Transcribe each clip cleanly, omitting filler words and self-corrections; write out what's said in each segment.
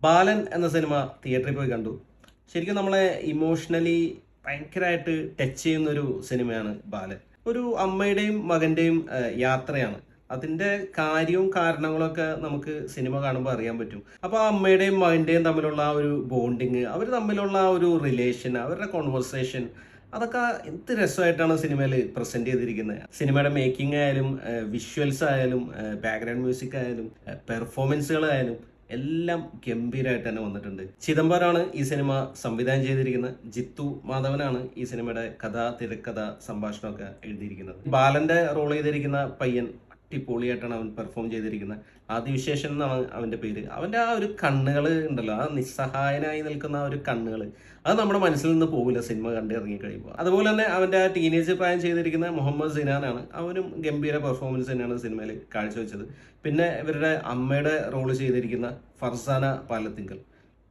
ബാലൻ എന്ന സിനിമ തിയേറ്ററിൽ പോയി കണ്ടു. ശരിക്കും നമ്മളെ ഇമോഷണലി ഭയങ്കരമായിട്ട് ടച്ച് ചെയ്യുന്നൊരു സിനിമയാണ് ബാലൻ. ഒരു അമ്മയുടെയും മകന്റെയും യാത്രയാണ്. അതിന്റെ കാര്യവും കാരണങ്ങളൊക്കെ നമുക്ക് സിനിമ കാണുമ്പോൾ അറിയാൻ പറ്റും. അപ്പോൾ ആ അമ്മയുടെയും മകന്റെയും തമ്മിലുള്ള ആ ഒരു ബോണ്ടിങ്, അവർ തമ്മിലുള്ള ആ ഒരു റിലേഷൻ, അവരുടെ കോൺവെർസേഷൻ, അതൊക്കെ എന്ത് രസമായിട്ടാണ് സിനിമയിൽ പ്രസന്റ് ചെയ്തിരിക്കുന്നത്. സിനിമയുടെ മേക്കിംഗ് ആയാലും വിഷ്വൽസ് ആയാലും ബാക്ക്ഗ്രൗണ്ട് മ്യൂസിക് ആയാലും പെർഫോമൻസുകളായാലും എല്ലാം ഗംഭീരമായിട്ട് തന്നെ വന്നിട്ടുണ്ട്. ചിദംബരമാണ് ഈ സിനിമ സംവിധാനം ചെയ്തിരിക്കുന്നത്. ജിത്തു മാധവനാണ് ഈ സിനിമയുടെ കഥ, തിരക്കഥ, സംഭാഷണമൊക്കെ എഴുതിയിരിക്കുന്നത്. ബാലന്റെ റോൾ ചെയ്തിരിക്കുന്ന പയ്യൻ അടിപൊളിയായിട്ടാണ് അവൻ പെർഫോം ചെയ്തിരിക്കുന്നത്. ആദിവിശേഷൻ എന്നാണ് അവന്റെ പേര്. അവന്റെ ആ ഒരു കണ്ണുകൾ ഉണ്ടല്ലോ, ആ നിസ്സഹായനായി നിൽക്കുന്ന ആ ഒരു കണ്ണുകൾ, അത് നമ്മുടെ മനസ്സിൽ നിന്ന് പോകില്ല സിനിമ കണ്ട് ഇറങ്ങി കഴിയുമ്പോൾ. അതുപോലെ തന്നെ അവന്റെ ആ ടീനേജ് പ്രായം ചെയ്തിരിക്കുന്ന മുഹമ്മദ് സിനാനാണ്. അവനും ഗംഭീര പെർഫോമൻസ് തന്നെയാണ് സിനിമയിൽ കാഴ്ചവെച്ചത്. പിന്നെ ഇവരുടെ അമ്മയുടെ റോള് ചെയ്തിരിക്കുന്ന ഫർസാന പാലത്തിങ്കൽ,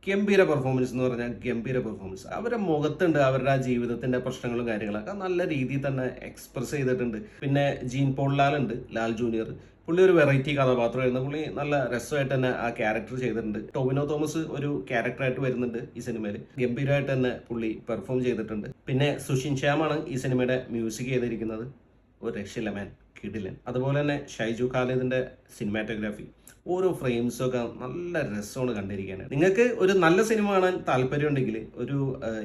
ഗംഭീര പെർഫോമൻസ് എന്ന് പറഞ്ഞാൽ ഗംഭീര പെർഫോമൻസ്. അവരുടെ മുഖത്തുണ്ട് അവരുടെ ആ ജീവിതത്തിന്റെ പ്രശ്നങ്ങളും കാര്യങ്ങളൊക്കെ നല്ല രീതിയിൽ തന്നെ എക്സ്പ്രസ് ചെയ്തിട്ടുണ്ട്. പിന്നെ ജീൻ പോൾ ലാൽ ഉണ്ട്, ലാൽ ജൂനിയർ. പുള്ളി ഒരു വെറൈറ്റി കഥാപാത്രമായിരുന്നു. പുള്ളി നല്ല രസമായിട്ട് തന്നെ ആ ക്യാരക്ടർ ചെയ്തിട്ടുണ്ട്. ടോവിനോ തോമസ് ഒരു ക്യാരക്ടറായിട്ട് വരുന്നുണ്ട് ഈ സിനിമയിൽ. ഗംഭീരമായിട്ട് തന്നെ പുള്ളി പെർഫോം ചെയ്തിട്ടുണ്ട്. പിന്നെ സുഷിൻ ശ്യാമാണ് ഈ സിനിമയുടെ മ്യൂസിക് ചെയ്തിരിക്കുന്നത്. ഒരു രക്ഷയില്ല മാൻ, കിടിലൻ. അതുപോലെ തന്നെ ഷൈജു ഖാലിദിന്റെ സിനിമാറ്റോഗ്രാഫി, ഓരോ ഫ്രെയിംസും ഒക്കെ നല്ല രസമാണ് കണ്ടിരിക്കാൻ. നിങ്ങൾക്ക് ഒരു നല്ല സിനിമ കാണാൻ താല്പര്യമുണ്ടെങ്കിൽ, ഒരു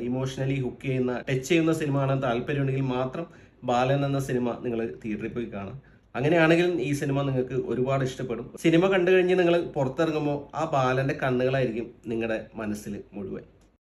ഇമോഷണലി ഹുക്ക് ചെയ്യുന്ന, ടച്ച് ചെയ്യുന്ന സിനിമ കാണാൻ താല്പര്യമുണ്ടെങ്കിൽ മാത്രം ബാലൻ എന്ന സിനിമ നിങ്ങൾ തിയേറ്ററിൽ പോയി കാണാം. അങ്ങനെയാണെങ്കിൽ ഈ സിനിമ നിങ്ങൾക്ക് ഒരുപാട് ഇഷ്ടപ്പെടും. സിനിമ കണ്ടു കഴിഞ്ഞ് നിങ്ങൾ പുറത്തിറങ്ങുമ്പോൾ ആ ബാലന്റെ കണ്ണുകളായിരിക്കും നിങ്ങളുടെ മനസ്സിൽ മുഴുവൻ.